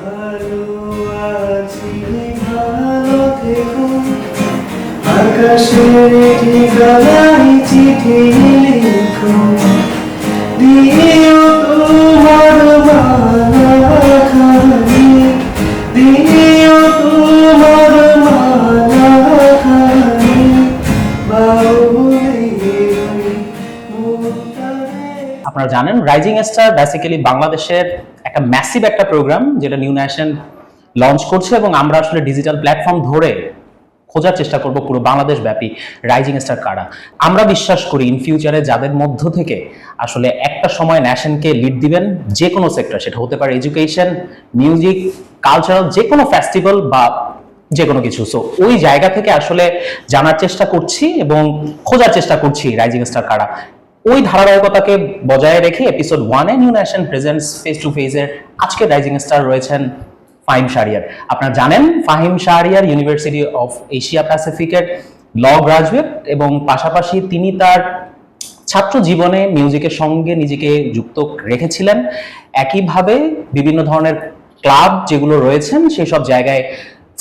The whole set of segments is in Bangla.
ভালো আছি ভালো থেকো আকাশের ঠিকানায় চিঠি লিখো দিও তোমার মালা খানি দিও তোমার মালা খানি বাউলে আপনারা জানেন রাইজিং স্টার বেসিক্যালি বাংলাদেশের একটা ম্যাসিভ একটা প্রোগ্রাম যেটা নিউ ন্যাশন লঞ্চ করছে এবং আমরা আসলে ডিজিটাল প্ল্যাটফর্ম ধরে খোঁজার চেষ্টা করব পুরো বাংলাদেশ ব্যাপী রাইজিং স্টার কারা। আমরা বিশ্বাস করি ইন ফিউচারে যাদের মধ্য থেকে আসলে একটা সময় ন্যাশনকে লিড দিবেন যে কোনো সেক্টর, সেটা হতে পারে এডুকেশন, মিউজিক, কালচারাল, যে কোনো ফেস্টিভ্যাল বা যে কোনো কিছু। সো ওই জায়গা থেকে আসলে জানার চেষ্টা করছি এবং খোঁজার চেষ্টা করছি রাইজিং স্টার কারা। ওই ধারাবাহিকতাকে বজায় রেখে এপিসোড 1-এ New Nation presents face to ফেসের আজকে রাইজিং স্টার রয়েছেন ফাহিম শাহরিয়ার। আপনারা জানেন Fahim Shahriar university of Asia প্যাসিফিকের ল গ্রাজুয়েট এবং পাশাপাশি তিনি তার ছাত্র জীবনে মিউজিকের সঙ্গে নিজেকে যুক্ত রেখেছিলেন। একইভাবে বিভিন্ন ধরনের ক্লাব যেগুলো রয়েছেন সেই সব জায়গায়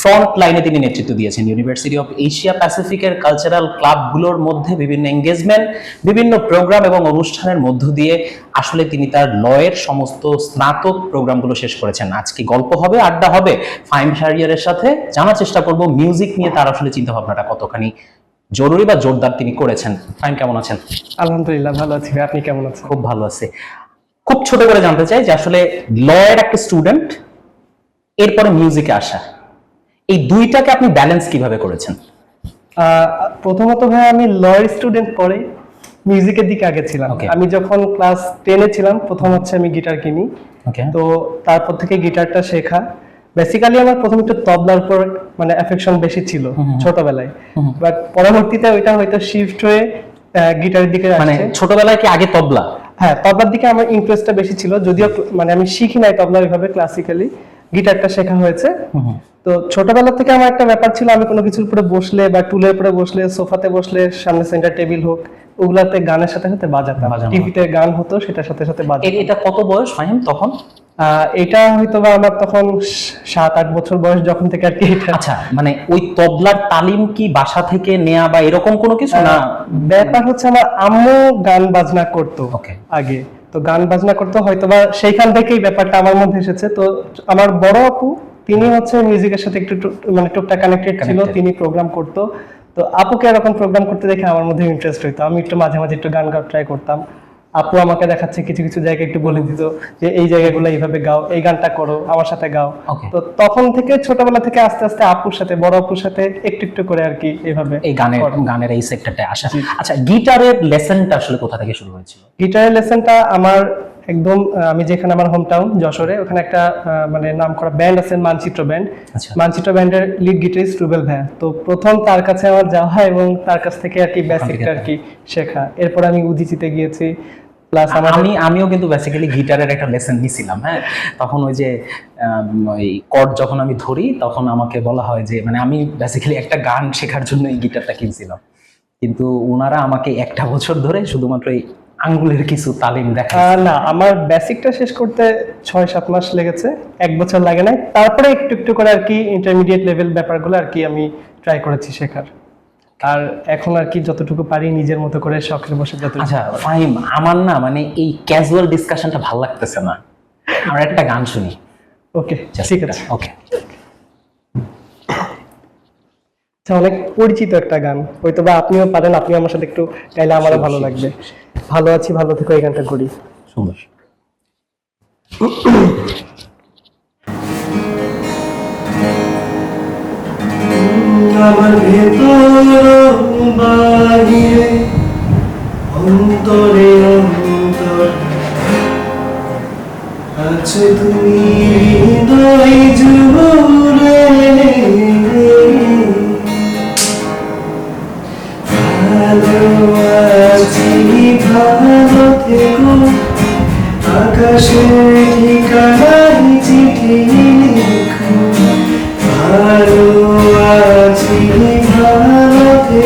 ফ্রন্ট লাইনে তিনি নেতৃত্ব দিয়েছেন। ইউনিভার্সিটি অফ এশিয়া প্যাসিফিকের কালচারাল ক্লাবগুলোর মধ্যে বিভিন্ন এঙ্গেজমেন্ট, বিভিন্ন প্রোগ্রাম এবং অনুষ্ঠানের মধ্য দিয়ে আসলে তিনি তার লয়ের সমস্ত স্নাতক প্রোগ্রামগুলো শেষ করেছেন। আজকে গল্প হবে, আড্ডা হবে ফাহিম শাহরিয়ারের সাথে, জানার চেষ্টা করব মিউজিক নিয়ে তার আসলে চিন্তা ভাবনাটা কতখানি জরুরি বা জোরদার তিনি করেছেন। ফাহিম কেমন আছেন? আলহামদুলিল্লাহ ভালো আছি, আপনি কেমন আছেন? খুব ভালো আছে। খুব ছোট করে জানতে চাই যে আসলে লয়ের একটা স্টুডেন্ট এরপরে মিউজিকে আসা, এই দুইটাকে আপনি ব্যালেন্স কিভাবে করেছেন? প্রথমত ভাই আমি লয়ের স্টুডেন্ট পরে মিউজিকের দিকে আগে ছিলাম। আমি যখন ক্লাস 10-এ ছিলাম প্রথম হচ্ছে আমি গিটার কিনি। তো তারপর থেকে গিটারটা শেখা। বেসিক্যালি আমার প্রথম একটু তবলার উপর মানে অ্যাফেকশন বেশি ছিল ছোটবেলায়, বাট পরবর্তীতে ওইটা হয়তো শিফট হয়ে গিটারের দিকে আসছে। মানে ছোটবেলায় কি আগে তবলা? হ্যাঁ, তবলার দিকে আমার ইন্টারেস্টটা বেশি ছিল, যদিও মানে আমি শিখি নাই তবলা ওইভাবে ক্লাসিক্যালি, গিটারটা শেখা হয়েছে। তো ছোটবেলা থেকে আমার একটা ব্যাপার ছিল, আমি কোনো কিছুর উপরে বসলে বা টুলের উপরে বসলে, সোফাতে বসলে, সামনে সেন্টার টেবিল হোক, ওগুলাতে গানের সাথে সাথে বাজাতাম। টিভিতে গান হতো সেটার সাথে সাথে বাজাতাম। এটা কত বয়স ফাহিম তখন? এটা হয়তো বা আমার তখন 7-8 বছর বয়স যখন থেকে আর কি। আচ্ছা, মানে ওই তবলার তালিম কি বাসা থেকে নেয়া বা এরকম কোনো কিছু না? ব্যাপার হচ্ছে আমার আম্মু গান বাজনা করতো আগে, তো গান বাজনা করতো, হয়তো বা সেইখান থেকেই ব্যাপারটা আমার মধ্যে এসেছে। তো আমার বড় আপু তিনি হচ্ছে মিউজিকের সাথে একটু মানে টুকটাক কানেক্টেড ছিল, তিনি প্রোগ্রাম করতো। তো আপুকে এরকম প্রোগ্রাম করতে দেখে আমার মধ্যে ইন্টারেস্ট হইতো, আমি একটু মাঝে মাঝে একটু গান গাওয়ার ট্রাই করতাম। আপু আমাকে দেখাচ্ছে কিছু কিছু জায়গায় একটু বলে দিত যে এই জায়গাগুলো এইভাবে গাও, এই গানটা করো, আমার সাথে গাও। তো তখন থেকে ছোটবেলা থেকে আস্তে আস্তে আপুর সাথে, বড় আপুর সাথে একটু একটু করে আর কি এইভাবে এই গানের এই সেক্টরটা আসা। আচ্ছা, গিটারের লেসনটা আসলে কোথা থেকে শুরু হয়েছিল? গিটারের লেসনটা আমার একদম, আমি যেখানে আমার হোম টাউন যশোরে, ওখানে একটা মানে নাম করা ব্যান্ড আছে মানচিত্র ব্যান্ড। মানচিত্র ব্যান্ডের লিড গিটারিস্ট রুবেল ভাইয়া। তো প্রথম তার কাছে আমার যাওয়া এবং তার কাছ থেকে আর কি বেসিকটা আর কি শেখা। এরপর আমি উদিচিতে গিয়েছি। প্লাস আমিও কিন্তু বেসিক্যালি গিটারের একটা লেসন নিয়েছিলাম। হ্যাঁ, তখন ওই যে ওই কর্ড যখন আমি ধরি তখন আমাকে বলা হয় যে মানে আমি বেসিক্যালি একটা গান শেখার জন্য এই গিটারটা কিনছিলাম, কিন্তু ওনারা আমাকে একটা বছর ধরে শুধুমাত্র এই আঙ্গুলের কিছু তালিম দেখা। না, আমার বেসিকটা শেষ করতে 6-7 মাস লেগেছে, 1 বছর লাগে নাই। তারপরে একটু একটু করে আর কি ইন্টারমিডিয়েট লেভেল ব্যাপারগুলো আর কি আমি ট্রাই করেছি শেখার। আর এখন আর কি যতটুকু পারি নিজের মতো করে শখের বসে যতটুকু। আচ্ছা ফাহিম, আমার না মানে এই ক্যাজুয়াল ডিসকাশনটা ভালো লাগতেছে না, আমরা একটা গান শুনি। ওকে, ঠিক আছে। ওকে, অনেক পরিচিত একটা গান, হয়তো বা আপনিও পারেন, আপনি আমার সাথে একটু গাইলে আমারও ভালো লাগবে। ভালো আছি ভালো থেকো, এই গানটা করি। সুন্দর। আমার ভেতর বাহিরে অন্তরে অন্তর আছে তুমি হৃদয় জুড়ে। ভালো আছি ভালো থেকো আকাশের ঠিকানায় চিঠি লিখো। ভালো আছি ভালো থেকো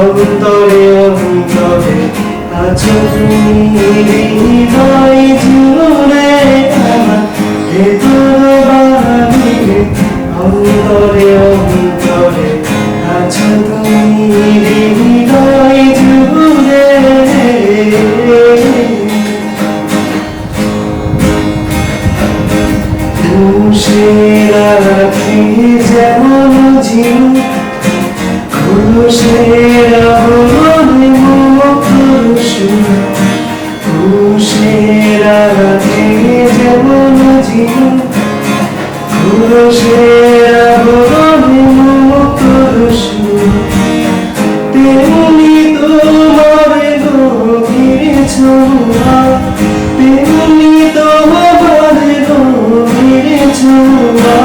অন্তরে অন্তরে আছো তুমি হৃদয় জুড়ে আমার ভেতর বাহিরে অন্তরে অন্তরে আছো তুমি হৃদয় জুড়ে খুশিরা রাখি যেমন ঝিনুক খুশিরা বলে খুশিরা রাখি যেমন ঝিনুক খুশিরা বলে তেমনি তোমার গভীর ছোঁয়া তেমনি তোমার গভীর ছোঁয়া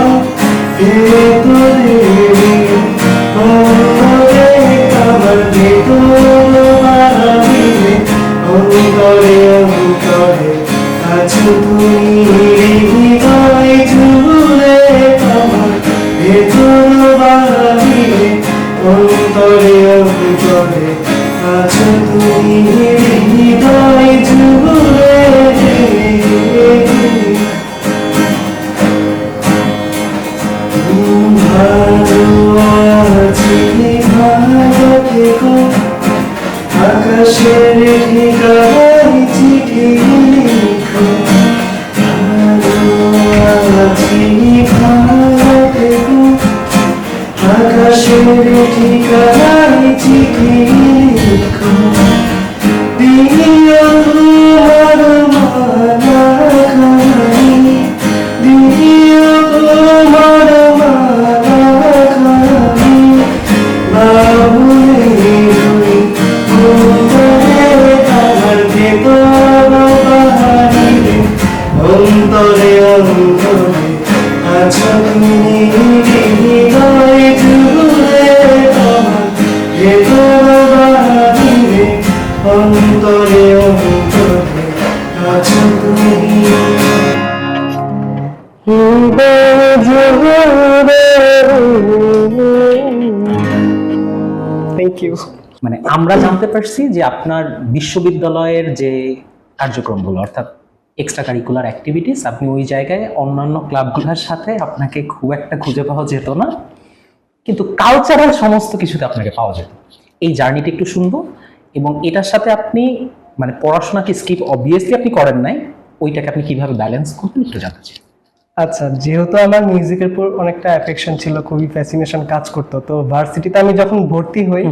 ভেতরে অন্তরে আমার ভেতর বাহিরে অন্তরে অন্তরে আছো তুমি হৃদয় জুড়ে আমার ভেতর বাহিরে অন্তরে অন্তরে আছো তুমি হৃদয় জুড়ে ভালো আছি ভালো থেকো আকাশের ঠিকানায় চিঠি লিখো ভালো আছি ভালো থেকো আকাশের ঠিকানায় চিঠি লিখো দিও তোমার মালা খানি দিও তোমার মালা খানি বাবুরে রই অন্তরে আমার ভেতর বাহিরে অন্তরে অন্তরে আছো তুমি হৃদয় জুড়ে আমার ভেতর বাহিরে অন্তরে অন্তরে আছো তুমি থ্যাংক ইউ। মানে আমরা জানতে পারছি যে আপনার বিশ্ববিদ্যালয়ের যে কার্যক্রমগুলো অর্থাৎ এক্সট্রা কারিকুলার অ্যাক্টিভিটিস আপনি ওই জায়গায় অন্যান্য ক্লাবগুলোর সাথে আপনাকে খুব একটা খুঁজে পাওয়া যেত না, কিন্তু কালচারাল সমস্ত কিছুতে আপনাকে পাওয়া যেত। এই জার্নিটা একটু শুনবো এবং এটার সাথে আপনি মানে পড়াশোনাকে স্কিপ অবভিয়াসলি আপনি করেন নাই, ওইটাকে আপনি কিভাবে ব্যালেন্স করবেন একটু জানতে চাই। আচ্ছা, যেহেতু আমার মিউজিকের উপর অনেকটা অ্যাফেকশন ছিল, খুবই ফ্যাসিনেশন কাজ করতো, তো ভার্সিটিতে আমি যখন ভর্তি হই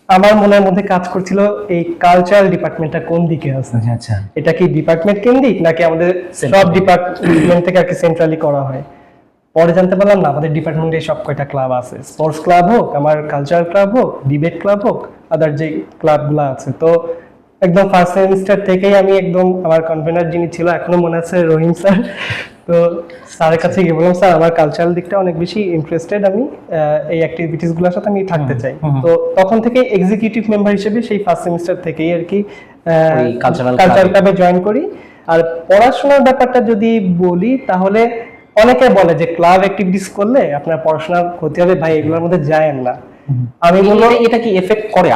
আমার মনের মধ্যে কাজ করছিল এই কালচারাল ডিপার্টমেন্টটা কোন দিকে আছে। আচ্ছা, এটা কি ডিপার্টমেন্ট কেন্দ্রিক নাকি আমাদের সব ডিপার্টমেন্ট থেকে আর কি সেন্ট্রালি করা হয়। পরে জানতে পারলাম না, আমাদের ডিপার্টমেন্টে সব কয়টা ক্লাব আছে, স্পোর্টস ক্লাব হোক, আমার কালচারাল ক্লাব হোক, ডিবেট ক্লাব হোক, আদার যে ক্লাবগুলো আছে। তো একদম ফার্স্ট সেমিস্টার থেকেই আমি একদম আমার কনভেনার যিনি ছিল এখনো মনে আছে রহিম স্যার, তো স্যারের কাছে গিয়ে বললাম স্যার আমার কালচারাল দিকটা অনেক বেশি ইন্টারেস্টেড, আমি এই অ্যাক্টিভিটিস গুলোর সাথে আমি থাকতে চাই। তো তখন থেকে এক্সিকিউটিভ মেম্বার হিসেবে সেই ফার্স্ট সেমিস্টার থেকেই আর কি কালচারাল ক্লাবে জয়েন করি। আর পড়াশোনার ব্যাপারটা যদি বলি তাহলে অনেকে বলে যে ক্লাব অ্যাক্টিভিটিস করলে আপনার পড়াশোনার ক্ষতি হবে, ভাই এগুলোর মধ্যে যায়েন না। আমি বলবো এটা কি এফেক্ট করে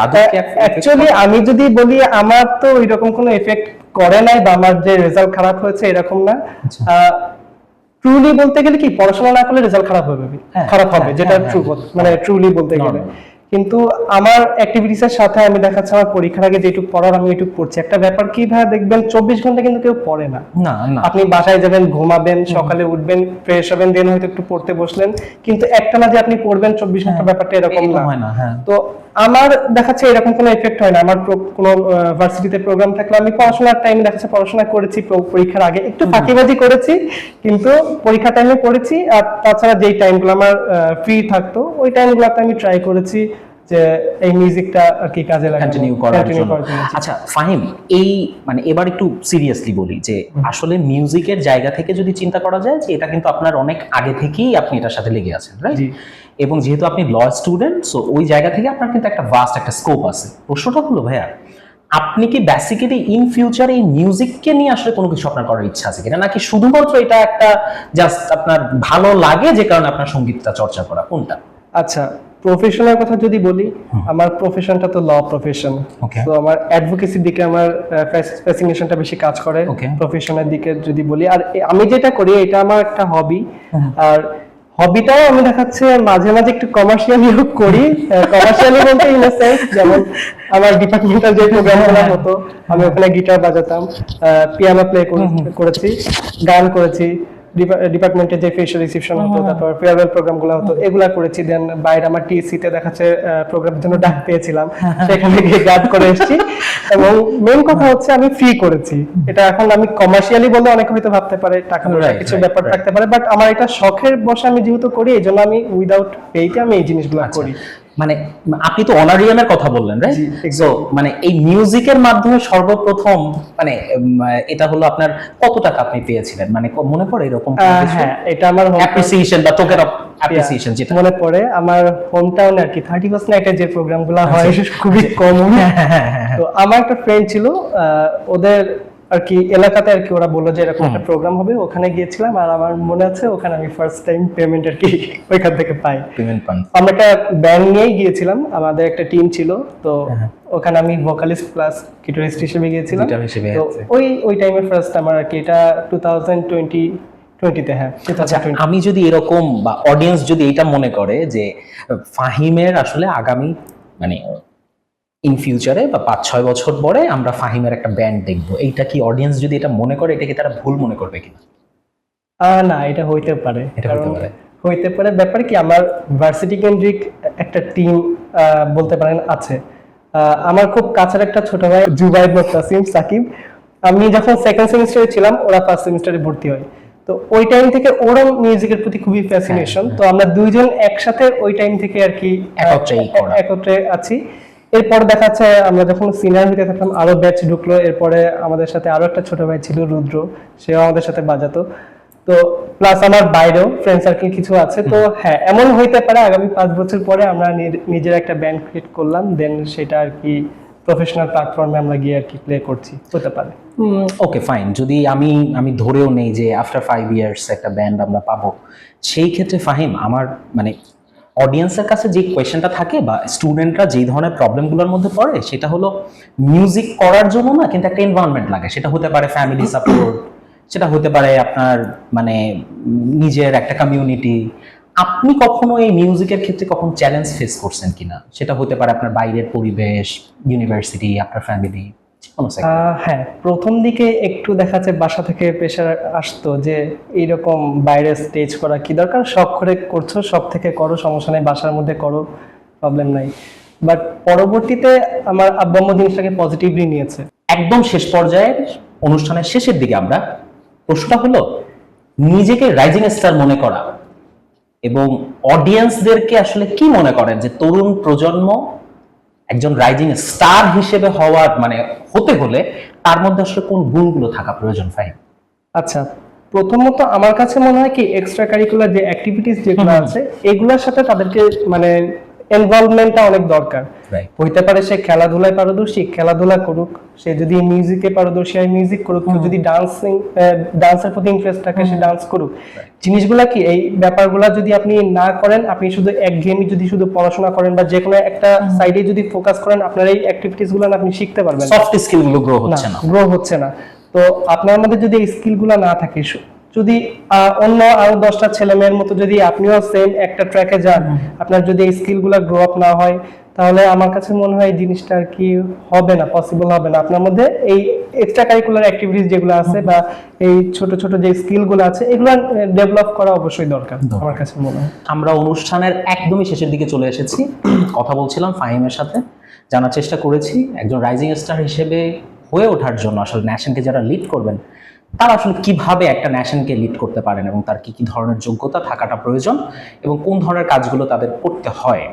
অ্যাকচুয়ালি আমি যদি বলি আমার তো ওইরকম কোনো এফেক্ট করে নাই বা আমার যে রেজাল্ট খারাপ হয়েছে এরকম না। ট্রুলি বলতে গেলে কি পড়াশোনা না করলে রেজাল্ট খারাপ হবে, যেটা ট্রু মানে ট্রুলি বলতে গেলে। কিন্তু আমার অ্যাক্টিভিটিসের সাথে আমি দেখাচ্ছি আমার পরীক্ষার আগে যেটুকু পড়ার আমি এটুকু পড়ছি। একটা ব্যাপার কি ভাই দেখবেন 24 ঘন্টা কিন্তু কেউ পড়ে না। আপনি বাসায় যাবেন, ঘুমাবেন, সকালে উঠবেন, ফ্রেশ হবেন, দেন হয়তো একটু পড়তে বসলেন, কিন্তু একটা না যে আপনি পড়বেন 24 ঘন্টা, ব্যাপারটা এরকম না। তো আমার দেখাচ্ছে এরকম কোনো এফেক্ট হয় না। আমার কোনো ভার্সিটিতে প্রোগ্রাম থাকলে আমি পড়াশোনার টাইমে দেখাচ্ছে পড়াশোনা করেছি, পরীক্ষার আগে একটু ফাঁকিবাজি করেছি, কিন্তু পরীক্ষার টাইমে পড়েছি। আর তাছাড়া যেই টাইমগুলো আমার ফ্রি থাকতো ওই টাইমগুলোতে আমি ট্রাই করেছি যে এই মিউজিকটা আর কি কাজে লাগানো, কন্টিনিউ করার জন্য। আচ্ছা ফাহিম, এই মানে এবার একটু সিরিয়াসলি বলি যে আসলে মিউজিকের জায়গা থেকে যদি চিন্তা করা যায় যে এটা কিন্তু আপনার অনেক আগে থেকেই আপনি এটার সাথে লেগে আছেন, রাইট? এবং যেহেতু আপনি ল স্টুডেন্ট, সো ওই জায়গা থেকে আপনার কিন্তু একটা ভাস্ট একটা স্কোপ আছে। প্রশ্নটা হলো ভাইয়া, আপনি কি বেসিক্যালি ইন ফিউচার এই মিউজিককে নিয়ে আসলে কোনো কিছু আপনার করার ইচ্ছা আছে কিনা, নাকি শুধুমাত্র এটা একটা জাস্ট আপনার ভালো লাগে যে কারণে আপনার সঙ্গীতটা চর্চা করা, কোনটা? আচ্ছা, প্রফেশনের কথা যদি বলি, আমার প্রফেশনটা তো ল প্রফেশন, Okay. তো আমার অ্যাডভোকেসির দিকে আমার ফ্যাসিনেশনটা বেশি কাজ করে। Okay. প্রফেশনের দিকে যদি বলি, আর আমি যেটা করি এটা আমার একটা হবি, আর হবিটাও আমি দেখাচ্ছে মাঝে মাঝে একটু কমার্শিয়ালিও করি। কমার্শিয়ালি বলতে ইন দ্য সেন্স, যেমন আমার ডিপার্টমেন্টাল যে প্রোগ্রামগুলো হতো, আমি ওখানে গিটার বাজাতাম, পিয়ানো প্লে করেছি, গান করেছি, ডিপার্টমেন্টে যে ফেশিয়াল রিসেপশন হতো, তারপর ফেয়ারওয়েল প্রোগ্রামগুলো হতো, এগুলা করেছি। দেন বাইরে আমার টিএসসি তে দেখাচ্ছে প্রোগ্রামের জন্য ডাক পেয়েছিলাম, সেখানে গিয়ে গান করে এসেছি। এবং মেইন কথা হচ্ছে আমি ফ্রি করেছি এটা। এখন আমি কমার্শিয়ালি বললে অনেকে হয়তো ভাবতে পারে টাকা পয়সা কিছু ব্যাপার থাকতে পারে, বাট আমার এটা শখের বসে আমি যেহেতু করি, এই জন্য আমি উইদাউট পেইতে আমি এই জিনিসগুলো করি। মানে আপনি তো অনারিয়ামের কথা বললেন, রাইট? জি, সো মানে এই মিউজিকের মাধ্যমে সর্বপ্রথম মানে এটা হলো আপনার কত টাকা আপনি পেয়েছিলেন, মানে মনে পড়ে এরকম হ্যাঁ, এটা আমার অ্যাপ্রিসিয়েশন বা টোকেন অফ অ্যাপ্রিসিয়েশন যেটা মনে পড়ে। আমার হোম টাউন আর কি 31st নাইটে যে প্রোগ্রামগুলো হয় খুবই কমন। তো আমার একটা ফ্রেন্ড ছিল, ওদের আর কি এলাকাতে আর কি ওরা বললো যে এরকম একটা প্রোগ্রাম হবে, ওখানে গিয়েছিলাম। আর আমার মনে আছে ওখানে আমি ফার্স্ট টাইম পেমেন্ট আর কি ওইখান থেকে পাই। পেমেন্ট পান? আমরা একটা ব্যান্ড নিয়েই গিয়েছিলাম, আমাদের একটা টিম ছিল, তো ওখানে আমি ভোকালিস্ট প্লাস গিটারিস্ট হিসেবে গিয়েছিলাম। তো ওই টাইমে ফার্স্ট আমার আর কি, এটা 2020 হ্যাঁ। আচ্ছা, আমি যদি এরকম বা অডিয়েন্স যদি এটা মনে করে যে ফাহিমের আসলে আগামী মানে ইন ফিউচারে বা 5-6 বছর পরে আমরা ফাহিমের একটা ব্যান্ড দেখবো, এইটা কি অডিয়েন্স যদি এটা মনে করে, এটা কি তারা ভুল মনে করবে কিনা? না, এটা হইতে পারে। এটা হতে পারে। হইতে পারে। ব্যাপার কি, আমার ভার্সিটি কেন্দ্রিক একটা টিম বলতে পারেন আছে। আমার খুব কাছের একটা ছোট ভাই জুবাইদ মুতাসিম সাকিব, আমি যখন সেকেন্ড সেমিস্টারে ছিলাম, ওরা ফার্স্ট সেমিস্টারে ভর্তি হয়। তো ওই টাইম থেকে ওরও মিউজিকের প্রতি খুবই ফ্যাসিনেশন। তো আমরা দুইজন একসাথে ওই টাইম থেকে আর কি একত্রে আছি। এরপর দেখা যাচ্ছে আমরা যখন সিনিয়র হইতে থাকলাম, আরো ব্যাচ ঢুকলো। এরপরে আমাদের সাথে আরো একটা ছোট ভাই ছিল রুদ্র, সেও আমাদের সাথে বাজাতো। তো প্লাস আমার বাইরেও ফ্রেন্ড সার্কেল কিছু আছে। তো হ্যাঁ, এমন হইতে পারে আগামী 5 বছর পরে আমরা নিজের একটা ব্যান্ড ক্রিয়েট করলাম, দেন সেটা আর কি প্রফেশনাল প্ল্যাটফর্মে আমরা গিয়ে আর কি প্লে করছি, হতে পারে। ওকে ফাইন, যদি আমি ধরেও নেই যে আফটার 5 ইয়ার্স একটা ব্যান্ড আমরা পাবো, সেই ক্ষেত্রে ফাহিম আমার মানে অডিয়েন্সের কাছে যে কোয়েশ্চেনটা থাকে বা স্টুডেন্টরা যেই ধরনের প্রবলেমগুলোর মধ্যে পড়ে, সেটা হলো মিউজিক করার জন্য না কিন্তু একটা এনভায়রনমেন্ট লাগে। সেটা হতে পারে ফ্যামিলি সাপোর্ট, সেটা হতে পারে আপনার মানে নিজের একটা কমিউনিটি। আপনি কখনো এই মিউজিকের ক্ষেত্রে কখনো চ্যালেঞ্জ ফেস করছেন কিনা? সেটা হতে পারে আপনার বাইরের পরিবেশ, ইউনিভার্সিটি, আপনার ফ্যামিলি। হ্যাঁ, প্রথম দিকে একটু দেখাচ্ছে বাসা থেকে প্রেশার আসতো যে এইরকম বাইরে স্টেজ করা কি দরকার, শখ করে করছো, শখ থেকে করো, সমস্যা নেই, বাসার মধ্যে করো, প্রবলেম নাই। বাট পরবর্তীতে আমার আব্বু আম্মু জিনিসটাকে পজিটিভলি নিয়েছে। একদম শেষ পর্যায়ের অনুষ্ঠানের শেষের দিকে আমরা, প্রশ্নটা হলো নিজেকে রাইজিং স্টার মনে করা এবং অডিয়েন্সদেরকে আসলে কি মনে করেন যে তরুণ প্রজন্ম একজন রাইজিং স্টার হিসেবে হওয়ার মানে হতে হলে তার মধ্যে আসলে কোন গুণগুলো থাকা প্রয়োজন? ফাহিম, আচ্ছা, প্রথমত আমার কাছে মনে হয় কি এক্সট্রা কারিকুলার যে অ্যাক্টিভিটিস যেগুলো আছে, এগুলোর সাথে তাদেরকে মানে ইনভলভমেন্টটা অনেক দরকার। হইতে পারে সে খেলাধুলায় পারদর্শী, খেলাধুলা করুক, সে যদি মিউজিকে পারদর্শী হয় মিউজিক করুক, যদি ডান্সের প্রতি ইন্টারেস্ট থাকে সে ডান্স করুক। জিনিসগুলা কি, এই ব্যাপারগুলা যদি আপনি না করেন, আপনি শুধু একঘেয়েমি যদি শুধু পড়াশোনা করেন বা যে কোনো একটা সাইডে যদি ফোকাস করেন, আপনার এই অ্যাক্টিভিটিস গুলো আপনি শিখতে পারবেন, সফট স্কিল গুলো গ্রো হচ্ছে না। তো আপনার মধ্যে যদি এই স্কিলগুলো না থাকে, যদি অন্য আরো 10টা ছেলে মেয়ের মতো যদি আপনিও সেম একটা ট্র্যাকে যান, আপনার যদি এই স্কিলগুলো গ্রো আপ না হয়, তাহলে আমার কাছে মনে হয় জিনিসটা আর কি হবে না, পসিবল হবে না। আপনার মধ্যে এই এক্সট্রা কারিকুলার অ্যাক্টিভিটিস যেগুলো আছে বা এই ছোট ছোট যে স্কিলগুলো আছে, এগুলো ডেভেলপ করা অবশ্যই দরকার আমার কাছে মনে হয়। আমরা অনুষ্ঠানের একদমই শেষের দিকে চলে এসেছি। কথা বলছিলাম ফাহিমের সাথে, জানার চেষ্টা করেছি একজন রাইজিং স্টার হিসেবে হয়ে ওঠার জন্য আসলে ন্যাশনকে যারা লিড করবেন, তারা আসলে কিভাবে একটা ন্যাশনকে লিড করতে পারেন এবং তার কি কি ধরনের যোগ্যতা থাকাটা প্রয়োজন এবং কোন ধরনের কাজগুলো তাদের করতে হয়।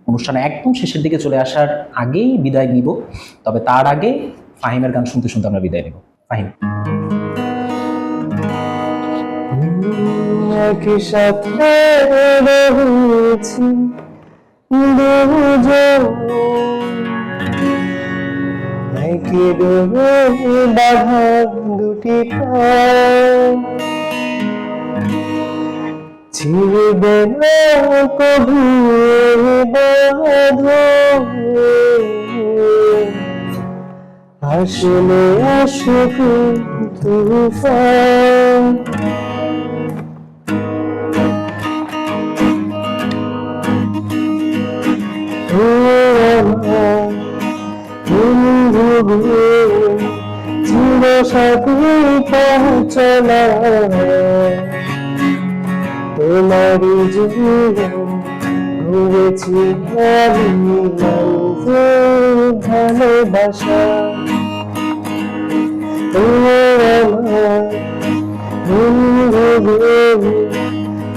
অনুষ্ঠানে একদম শেষের দিকে চলে আসার আগেই বিদায় নিব, তবে তার আগে ফাহিমের গান শুনতে শুনতে আমরা বিদায় নিব। ফাহিম, একই সাথে রয়েছি দুজন, একই ডোরে বাঁধা দুটি পায়, ছিড়বে না কবু বাঁধন, আসলে আসুক তুফান। ও আমার বন্ধু চির সাথী পৌঁছনা, তোমারই জীবন ঘুরেছি আমি ভালোবাসা। ও আমার বন্ধু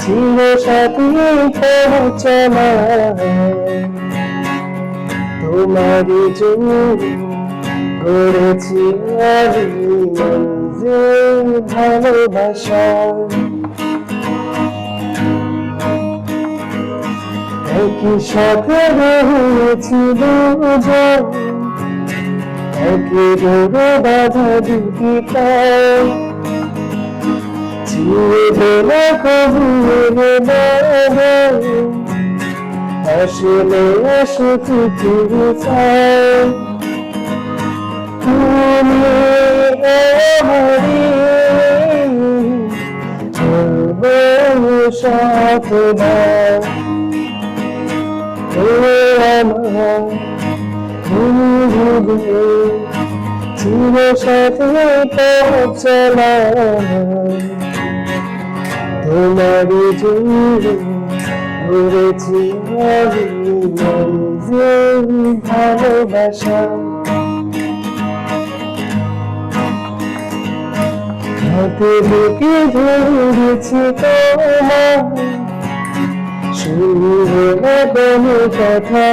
চির সাথী পৌঁছনা, তোমারই জীবন করেছি আমি ভালোবাসা। একই সাথে রয়েছি দুজন, একই ডোরে বাঁধা দুটি পায়, ছিড়বে না কবু বাঁধন, আসলে আসুক তুফান। তুমি আমারি সাথবান। ও আমার বন্ধু চির সাথে পৌঁছনা, তোমারই জীবন ঘুরেছি আমি ভালোবাসা। হাতে বুকে ধরেছি তোমার, শুনবে না কোনো কথা,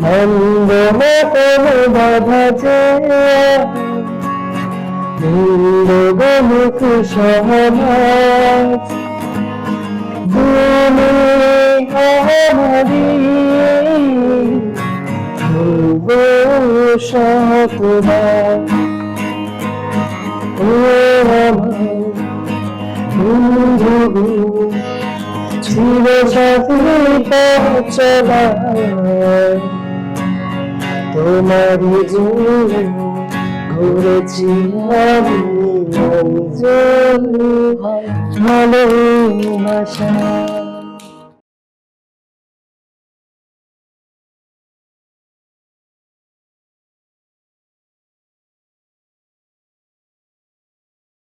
মানব না কোনো বাধা যে, বলব মুখ সহজ। তুমি আমারি সাথবান। ও আমার বন্ধু চির সাথী পৌঁছনা, তোমারই জীবন ঘুরেছি আমি ভালোবাসা।